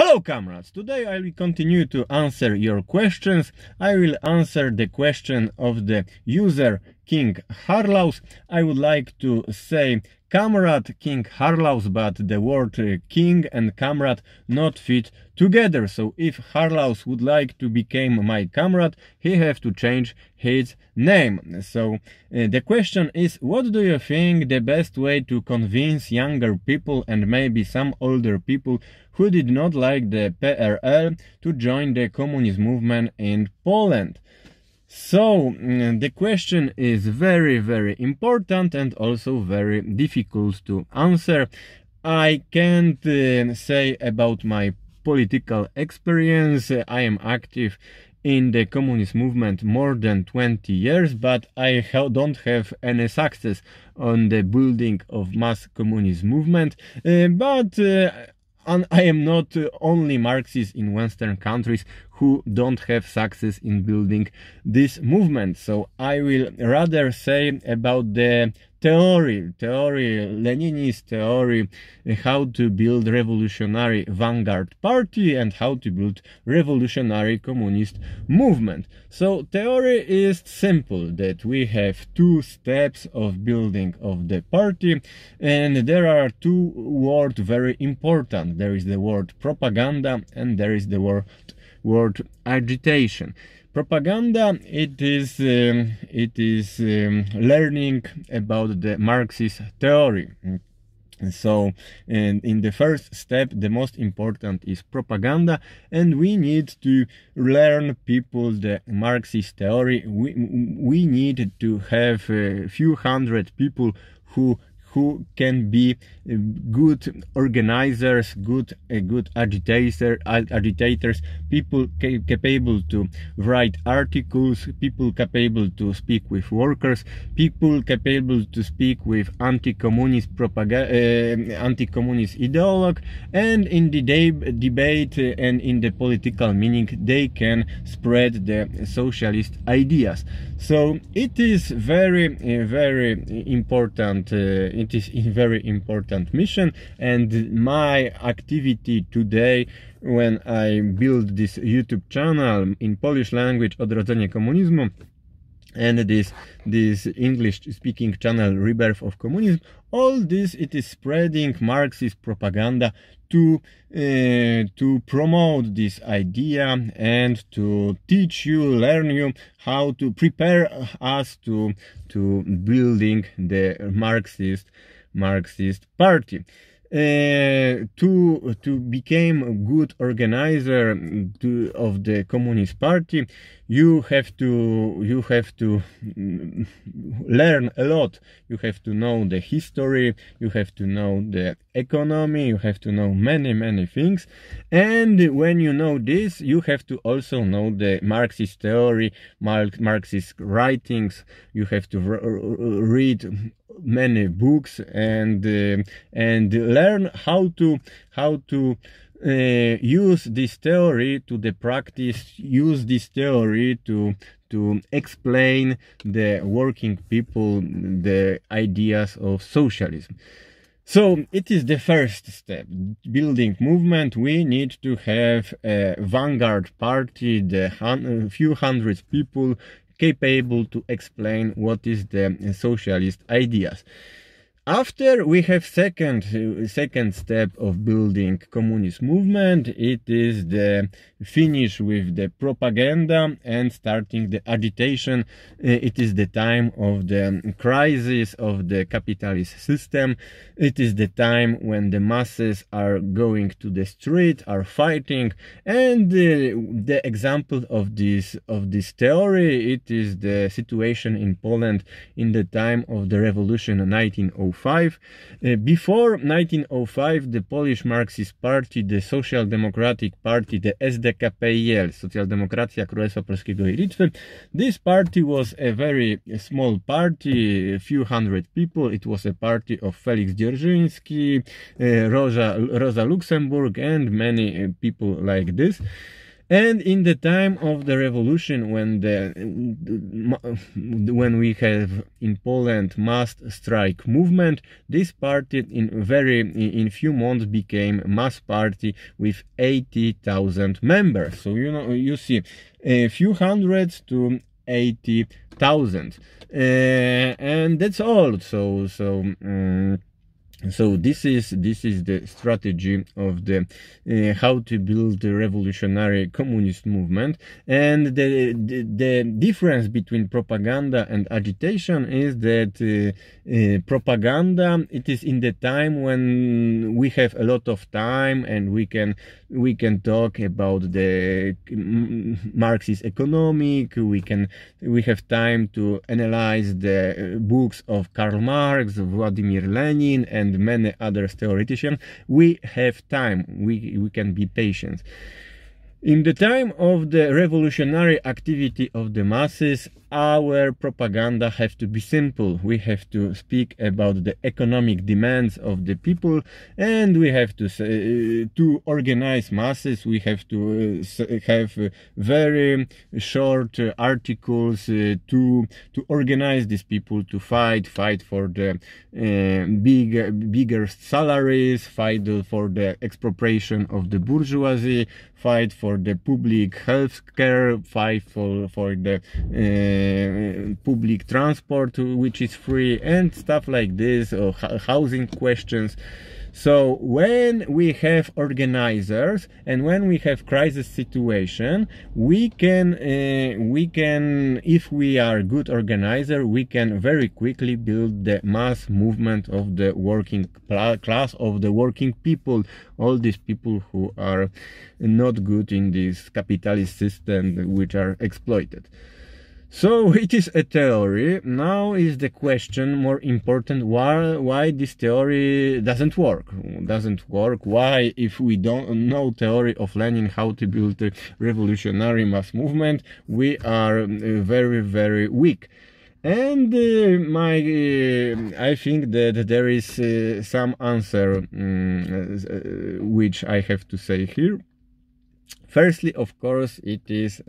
Hello comrades, today I will continue to answer your questions. I will answer the question of the user King Harlaus. I would like to say comrade King Harlaus, but the word king and comrade not fit together. So if Harlaus would like to become my comrade, he have to change his name. So the question is, what do you think the best way to convince younger people and maybe some older people who did not like the PRL to join the communist movement in Poland? So the question is very, very important and also very difficult to answer. I can't say about my political experience. I am active in the communist movement more than 20 years, but I don't have any success on the building of mass communist movement. And I am not only Marxist in Western countries who don't have success in building this movement. So I will rather say about the theory, Leninist theory, how to build revolutionary vanguard party and how to build revolutionary communist movement. So theory is simple, that we have two steps of building of the party, and there are two words very important. There is the word propaganda and there is the word agitation. Propaganda, it is learning about the Marxist theory. So in the first step, the most important is propaganda, and we need to learn people the Marxist theory. We need to have a few hundred people who can be good organizers, good agitators, people capable to write articles, people capable to speak with workers, people capable to speak with anti-communist anti-communist ideologue, and in the debate and in the political meaning they can spread the socialist ideas. So it is very important. It is a very important mission, and my activity today, when I build this YouTube channel in Polish language, Odrodzenie Komunizmu, and this English-speaking channel, Rebirth of Communism, all this, it is spreading Marxist propaganda to promote this idea and to teach you, learn you how to prepare us to building the Marxist party. To become a good organizer of the Communist Party, you have to learn a lot. You have to know the history, you have to know the economy, you have to know many things. And when you know this, you have to also know the Marxist theory, Marxist writings. You have to read many books and learn how to use this theory to the practice, use this theory to explain the working people the ideas of socialism. So it is the first step, building movement. We need to have a vanguard party, the few hundred people capable to explain what is the socialist ideas. After we have second step of building communist movement, it is the finish with the propaganda and starting the agitation. It is the time of the crisis of the capitalist system. It is the time when the masses are going to the street, are fighting, and the example of this theory, it is the situation in Poland in the time of the revolution in 1905. Before 1905, the Polish Marxist Party, the Social Democratic Party, the SDKPL, Socjaldemokracja Królestwa Polskiego i Litwy, this party was a very small party, a few hundred people. It was a party of Felix Dzierżyński, Rosa Luxemburg, and many people like this. And in the time of the revolution, when we have in Poland mass strike movement, this party in few months became mass party with 80,000 members. So you see a few hundreds to 80,000, and that's all. So this is the strategy of the how to build a revolutionary communist movement. And the difference between propaganda and agitation is that propaganda, it is in the time when we have a lot of time and we can talk about the Marxist economic, we have time to analyze the books of Karl Marx, Vladimir Lenin, and many other theoreticians. We have time, we can be patient. In the time of the revolutionary activity of the masses, our propaganda have to be simple. We have to speak about the economic demands of the people, and we have to organize masses. We have to have very short articles to organize these people to fight for the bigger salaries, fight for the expropriation of the bourgeoisie, fight for the public health care, fight for the public transport which is free, and stuff like this, or housing questions. So when we have organizers and when we have crisis situation, we can, if we are good organizer, we can very quickly build the mass movement of the working class, of the working people, all these people who are not good in this capitalist system, which are exploited. So it is a theory. Now is the question more important, why this theory doesn't work. Why, if we don't know theory of Lenin, how to build a revolutionary mass movement, we are very, very weak. And I think that there is some answer which I have to say here. Firstly, of course, it is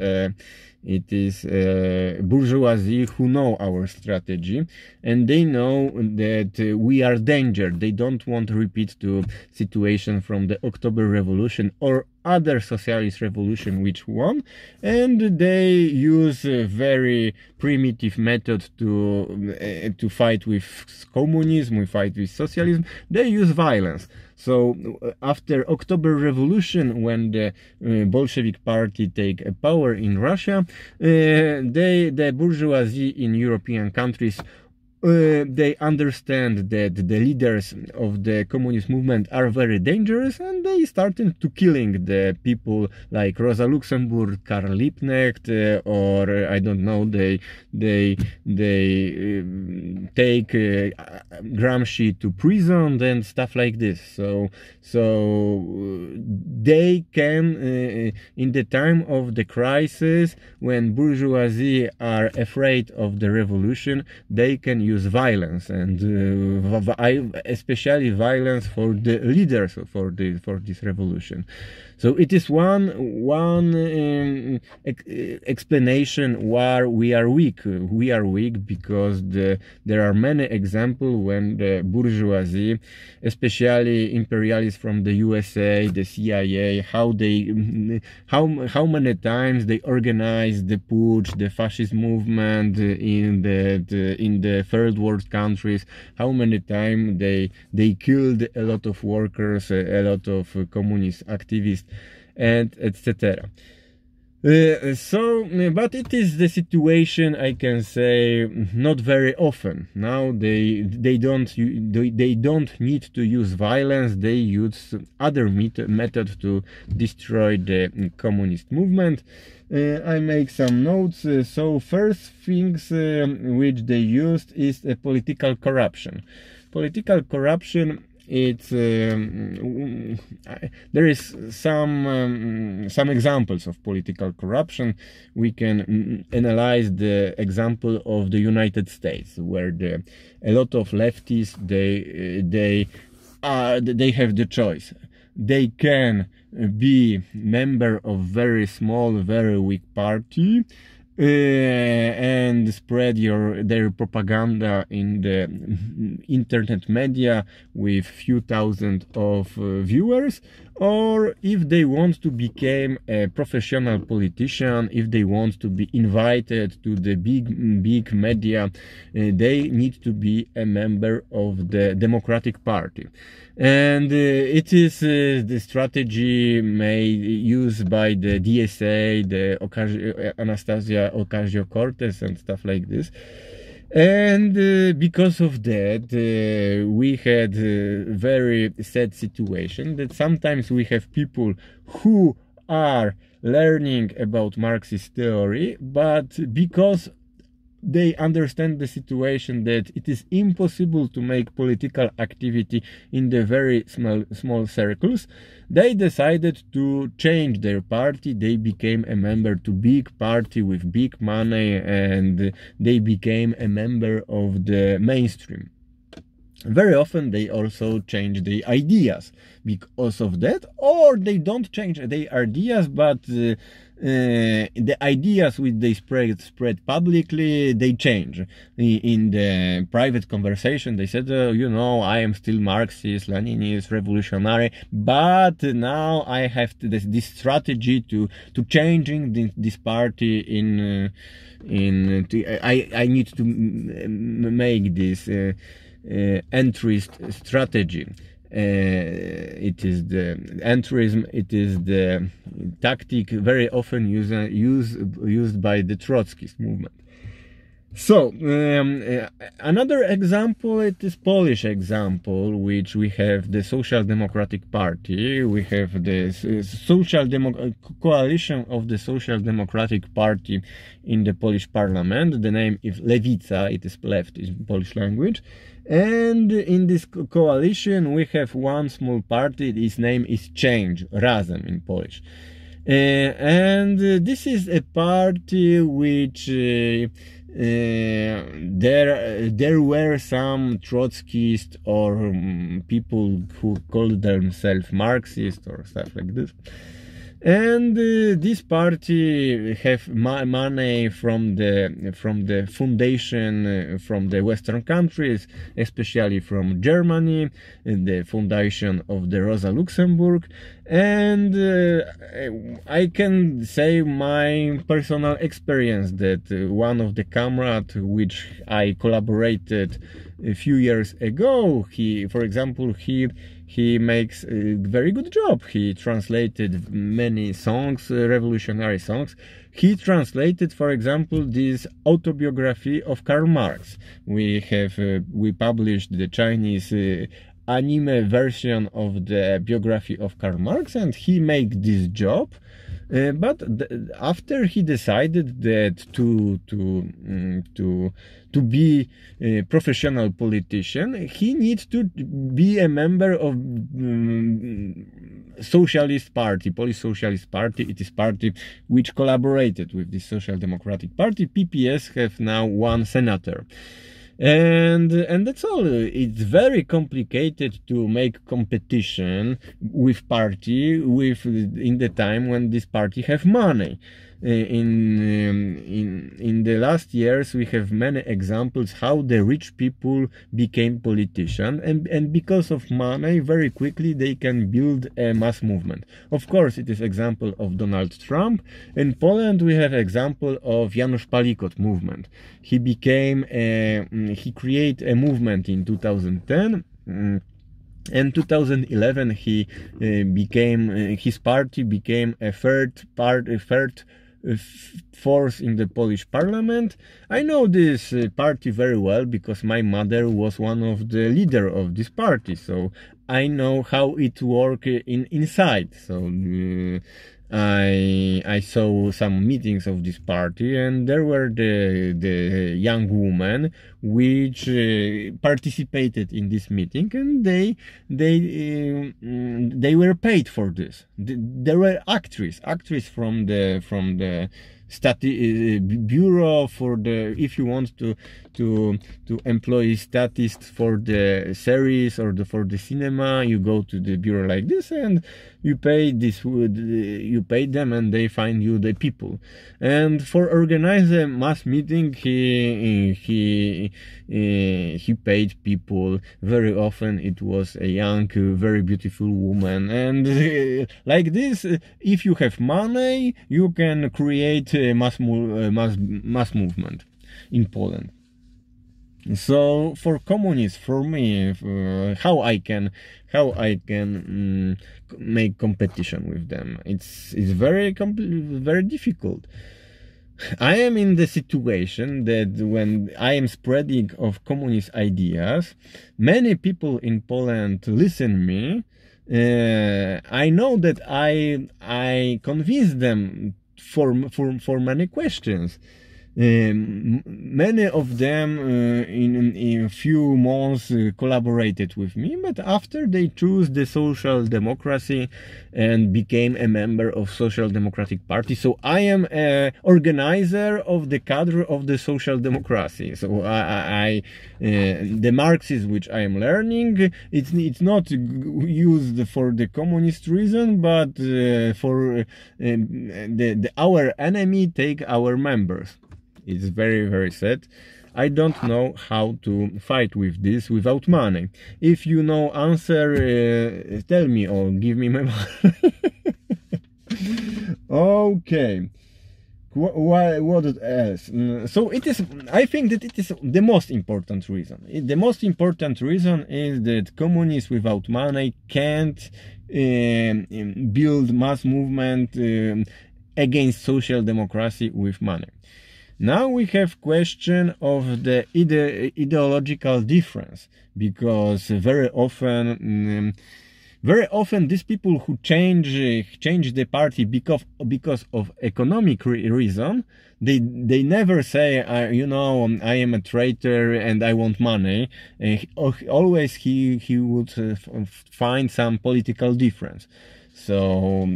bourgeoisie who know our strategy, and they know that we are danger. They don't want to repeat the situation from the October Revolution or other socialist revolution which won, and they use a very primitive method to fight with communism, we fight with socialism. They use violence. So after October Revolution, when the Bolshevik party take power in Russia, the bourgeoisie in European countries, they understand that the leaders of the communist movement are very dangerous, and they started to killing the people like Rosa Luxemburg, Karl Liebknecht, or I don't know, they take Gramsci to prison and stuff like this. So they can, in the time of the crisis, when bourgeoisie are afraid of the revolution, they can use violence, and especially violence for the leaders for this revolution. So it is one explanation why we are weak. We are weak because there are many examples when the bourgeoisie, especially imperialists from the USA, the CIA, how many times they organized the putsch, the fascist movement in the third world countries, how many times they killed a lot of workers, a lot of communist activists, and etc. But it is the situation, I can say, not very often. Now they don't need to use violence. They use other methods to destroy the communist movement. I make some notes. So first things which they used is political corruption. Political corruption. It's there is some examples of political corruption. We can analyze the example of the United States, where a lot of leftists they have the choice. they can be member of very small, very weak party, and spread their propaganda in the internet media with few thousand of viewers, or if they want to become a professional politician, if they want to be invited to the big media, they need to be a member of the Democratic Party. And it is the strategy used by the DSA, the Anastasia Ocasio-Cortez and stuff like this. And because of that, we had a very sad situation that sometimes we have people who are learning about Marxist theory, but because they understand the situation that it is impossible to make political activity in the very small circles, they decided to change their party. They became a member to big party with big money, and they became a member of the mainstream. Very often they also change the ideas because of that, or they don't change the ideas, but the ideas which they spread publicly, they change. In the private conversation, they said, I am still Marxist, Leninist, revolutionary, but now I have this strategy to changing this party I need to make this entryist strategy. It is the entryism. It is the tactic very often used by the Trotskyist movement. So another example, it is Polish example, which we have the Social Democratic Party. We have the coalition of the Social Democratic Party in the Polish parliament. The name is Lewica, it is left in Polish language. And in this coalition we have one small party, its name is Change, Razem in Polish. And this is a party which there were some Trotskyists or people who called themselves Marxist or stuff like this. And this party have money from the foundation from the Western countries, especially from Germany, the foundation of the Rosa Luxemburg. And I can say my personal experience that one of the comrades which I collaborated a few years ago, for example, he makes a very good job. He translated many songs, revolutionary songs. He translated, for example, this autobiography of Karl Marx. We published the Chinese anime version of the biography of Karl Marx, and he made this job. But after he decided that to be a professional politician, he needs to be a member of Socialist Party, Polish Socialist Party. It is party which collaborated with the Social Democratic Party. PPS have now one senator. And that's all. It's very complicated to make competition with party in the time when this party have money. In the last years we have many examples how the rich people became politicians, and because of money very quickly they can build a mass movement. Of course, it is example of Donald Trump. In Poland we have example of Janusz Palikot movement. He created a movement in 2010. In 2011 he his party became a third force in the Polish parliament. I know this party very well because my mother was one of the leader of this party, so I know how it works inside. So I saw some meetings of this party, and there were the young women which participated in this meeting, and they were paid for this. There were actresses from the bureau for the, if you want to employ statists for the series or for the cinema, you go to the bureau like this and you pay them and they find you the people. And for organize a mass meeting, he paid people. Very often it was a young, very beautiful woman, and like this, if you have money, you can create a mass movement in Poland. So for communists, for me, how I can make competition with them, it's very difficult. I am in the situation that when I am spreading of communist ideas, many people in Poland listen me. I know that I convince them for many questions. Many of them in a few months collaborated with me, but after they choose the social democracy and became a member of Social Democratic Party. So I am an organizer of the cadre of the social democracy. So the Marxism which I am learning, it's not used for the communist reason, but for our enemy take our members. It's very sad. I don't know how to fight with this without money. If you know answer, tell me or give me my money. Okay. What else? So it is. I think that it is the most important reason. The most important reason is that communists without money can't build mass movement against social democracy with money. Now we have question of the ideological difference, because very often these people who change the party because of economic reason, they never say, I am a traitor and I want money. Always he would find some political difference. So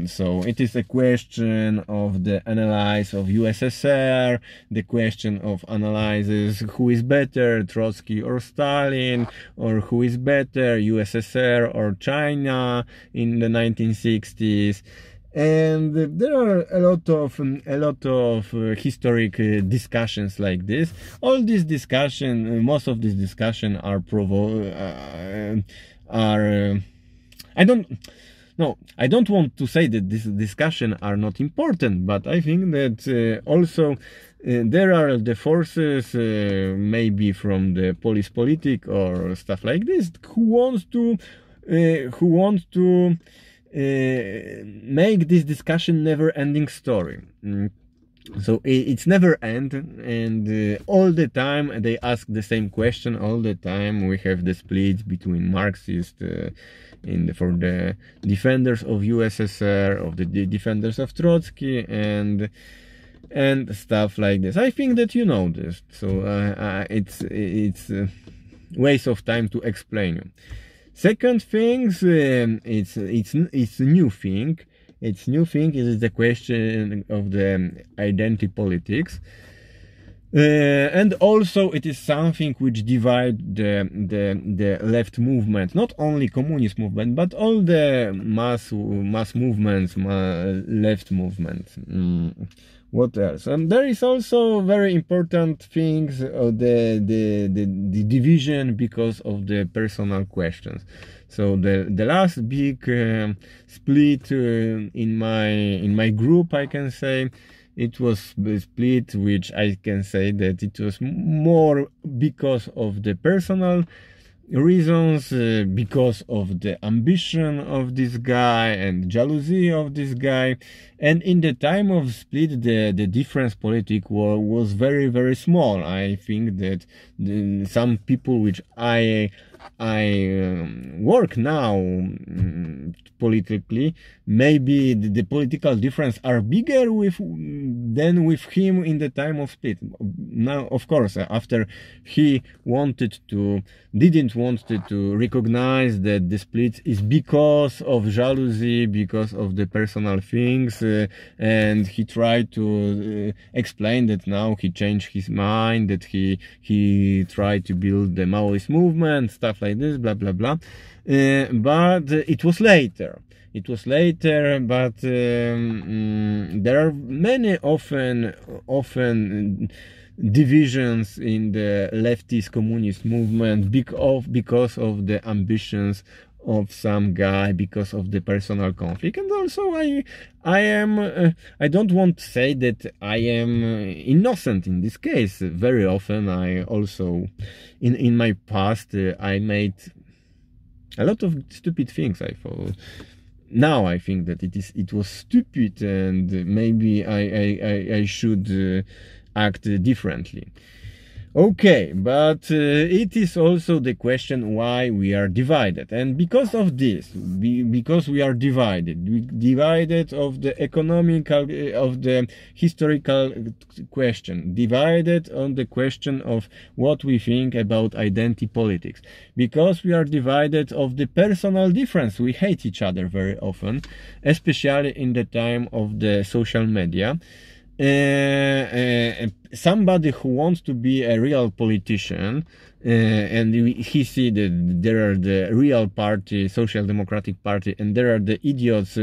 it is a question of the analysis of USSR, the question of analysis who is better, Trotsky or Stalin, or who is better, USSR or China in the 1960s. And there are a lot of historic discussions like this. All these discussion, most of these discussion are I don't want to say that this discussion are not important, but I think that also there are the forces, maybe from the Polish politic or stuff like this, who want to make this discussion never-ending story. So it's never end, and all the time they ask the same question. All the time we have the split between Marxists for the defenders of USSR, of the defenders of Trotsky, and stuff like this. I think that you know this, so it's waste of time to explain you. Second thing, it's a new thing. It's new thing is the question of the identity politics, and also it is something which divide the left movement, not only communist movement, but all the mass movements, left movements. What else? And there is also very important things of the division because of the personal questions. So the last big split in my group, I can say, it was a split which I can say that it was more because of the personal reasons, because of the ambition of this guy and jealousy of this guy. And in the time of split, the difference politic was very small. I think that some people which I work now politically, maybe the political difference are bigger than with him in the time of split. Now, of course, after he didn't want to recognize that the split is because of jealousy, because of the personal things, and he tried to explain that now he changed his mind, that he tried to build the Maoist movement, stuff like this, blah blah blah. But it was later. It was later, but there are many often divisions in the leftist communist movement because of the ambitions of some guy, because of the personal conflict. And also I don't want to say that I am innocent in this case. Very often I also in my past I made a lot of stupid things. I thought now I think that it was stupid, and maybe I should act differently. Okay, but it is also the question why we are divided. And because of this, because we are divided of the economical, of the historical question, divided on the question of what we think about identity politics, because we are divided of the personal difference. We hate each other very often, especially in the time of the social media. Somebody who wants to be a real politician, and he see that there are the real party, Social Democratic Party, and there are the idiots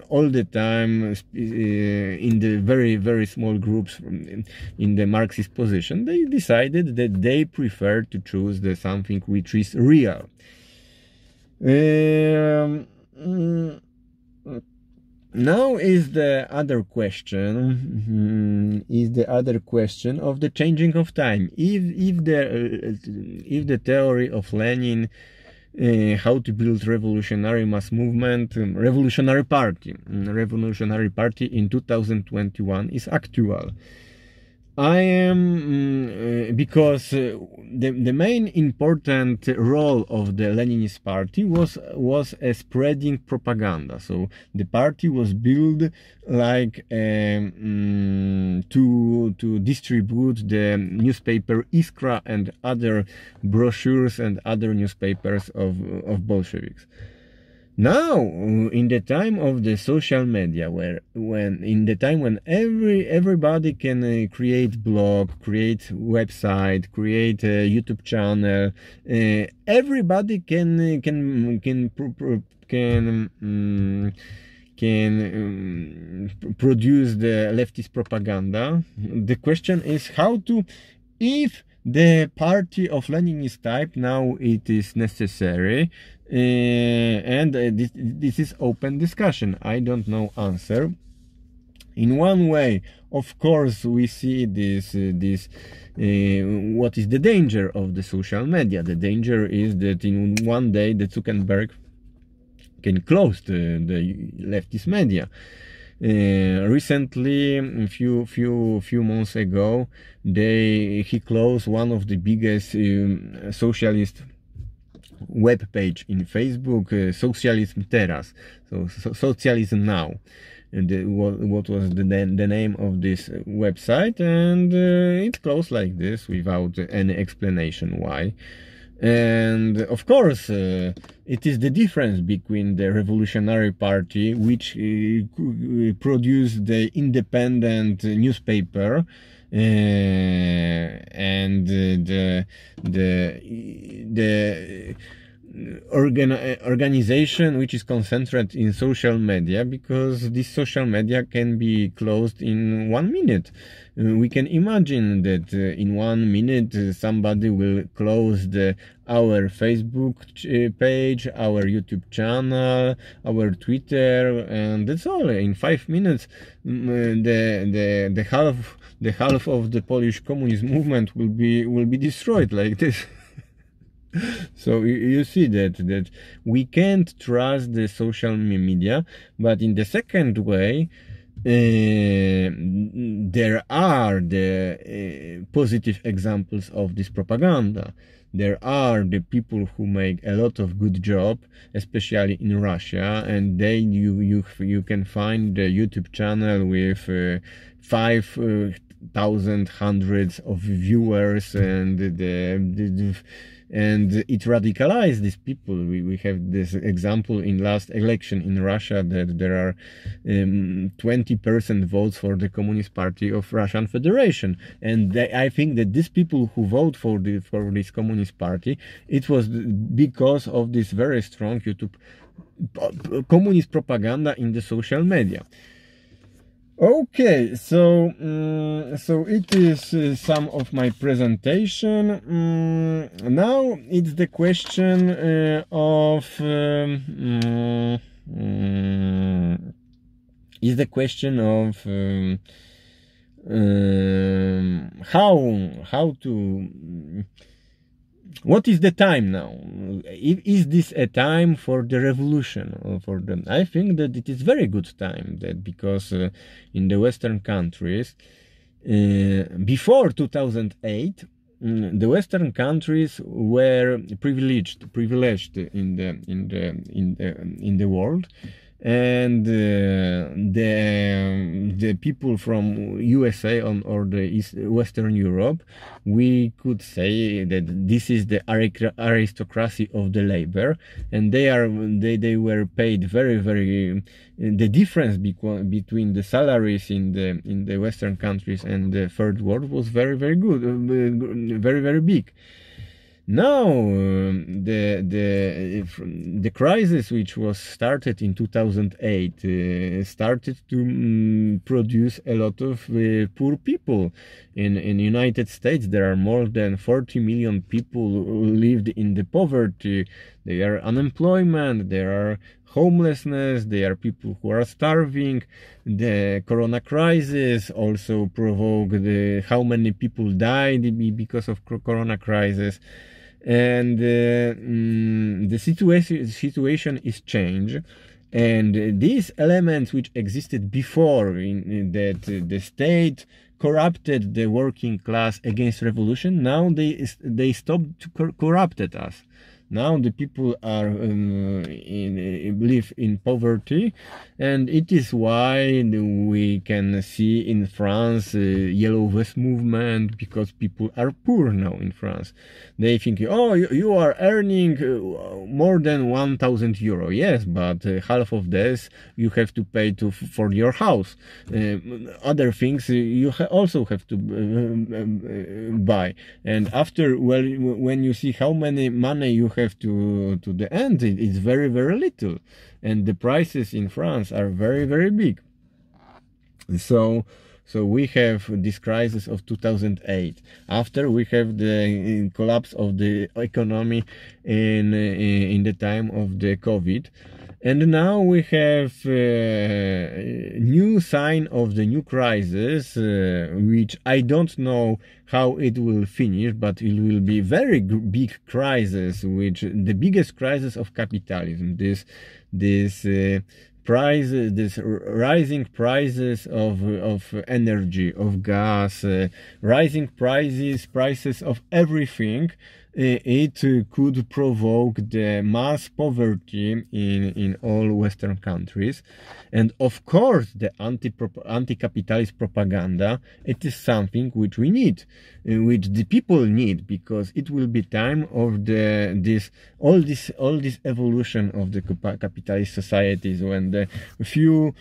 all the time in the very, very small groups in the Marxist position. They decided that they prefer to choose something which is real. Now is the other question. Of the changing of time. If the theory of Lenin, how to build revolutionary mass movement, revolutionary party in 2021 is actual. I am because the main important role of the Leninist party was spreading propaganda. So the party was built like to distribute the newspaper Iskra and other brochures and other newspapers of Bolsheviks. Now, in the time of the social media, when everybody can create blog, create website, create a YouTube channel, everybody can produce the leftist propaganda. The question is how to, if the party of Leninist type now it is necessary, and this is open discussion. I don't know answer. In one way, of course, we see this what is the danger of the social media? The danger is that in one day the Zuckerberg can close the leftist media. Recently, a few months ago, he closed one of the biggest socialist web page in Facebook, Socialism Teraz, so Socialism Now. What was the name of this website, and it closed like this without any explanation why. And of course, it is the difference between the Revolutionary Party, which produced the independent newspaper, and the organization which is concentrated in social media, because this social media can be closed in 1 minute. We can imagine that in 1 minute somebody will close our Facebook page, our YouTube channel, our Twitter, and that's all. In 5 minutes, the half of the Polish communist movement will be destroyed like this. So you see that we can't trust the social media, but in the second way, there are the positive examples of this propaganda. there are the people who make a lot of good job, especially in Russia, and you can find the YouTube channel with 5,000 hundreds of viewers, and and it radicalized these people. We have this example in last election in Russia that there are 20% votes for the Communist Party of Russian Federation, and I think that these people who vote for this Communist Party, it was because of this very strong YouTube communist propaganda in the social media. Okay, so it is some of my presentation. Now it's the question how to. What is the time now? Is this a time for the revolution? Or for them? I think that it is very good time, that because in the Western countries, before 2008, the Western countries were privileged in the world, and the people from USA or the Western Europe, we could say that this is the aristocracy of the labor, and they were paid very, very. The difference between the salaries in the Western countries and the third world was very, very good, very, very big. Now the crisis, which was started in 2008, started to produce a lot of poor people. In United States, there are more than 40 million people who lived in the poverty. There are unemployment, there are homelessness, there are people who are starving. The corona crisis also provoked how many people died because of corona crisis. And the situation is changed, and these elements which existed before, that the state corrupted the working class against revolution, now they stopped to corrupted us. Now the people are live in poverty, and it is why we can see in France yellow vest movement, because people are poor now in France. They think, oh, you are earning more than 1,000 euro. Yes, but half of this you have to pay for your house. Other things you also have to buy. And after, well, when you see how many money you have to the end, it's very, very little, and the prices in France are very, very big. So we have this crisis of 2008. After, we have the collapse of the economy in the time of the COVID. And now we have new sign of the new crisis, which I don't know how it will finish, but it will be very big crisis, which the biggest crisis of capitalism. This rising prices of energy, of gas, rising prices of everything. It could provoke the mass poverty in all Western countries. And of course, the anti-capitalist propaganda, it is something which we need, which the people need, because it will be time of all this evolution of the capitalist societies, when the few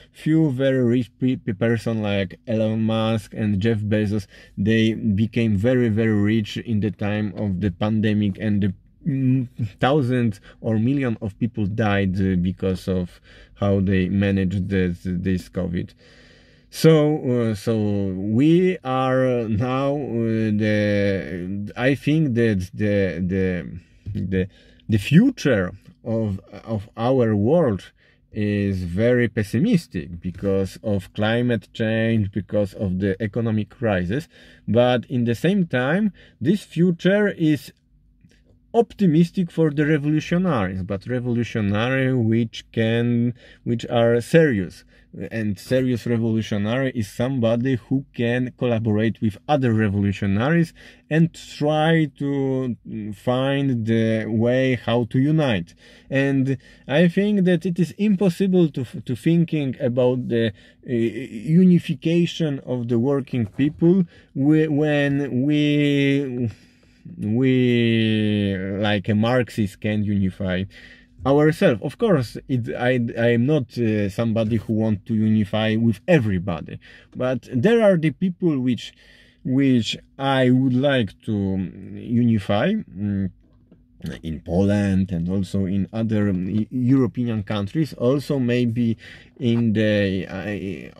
very rich person like Elon Musk and Jeff Bezos, they became very, very rich in the time of the pandemic, and the thousands or millions of people died because of how they managed this COVID. So we are now I think that the future of our world is very pessimistic because of climate change, because of the economic crisis. But in the same time, this future is optimistic for the revolutionaries, but revolutionary which are serious, and serious revolutionary is somebody who can collaborate with other revolutionaries and try to find the way how to unite. And I think that it is impossible to thinking about the unification of the working people when we like a Marxist can unify ourselves. Of course, I am not somebody who want to unify with everybody, but there are the people which I would like to unify. In Poland and also in other European countries, also maybe in the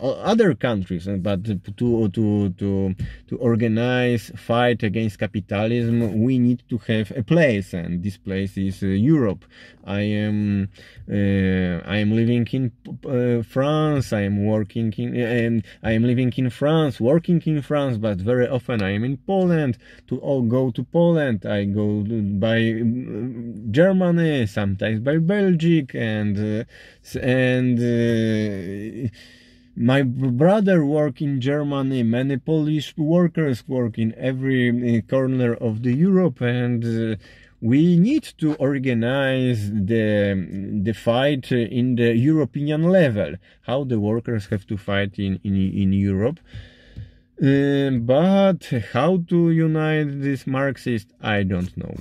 other countries, but to organize fight against capitalism, we need to have a place, and this place is Europe. I am living in France. I am working in I am living in France, working in France, but very often I am in Poland. To all go to Poland, I go by Germany, sometimes by Belgium, and my brother work in Germany. Many Polish workers work in every corner of the Europe, and we need to organize the fight in the European level. How the workers have to fight in Europe. But how to unite this Marxist, I don't know.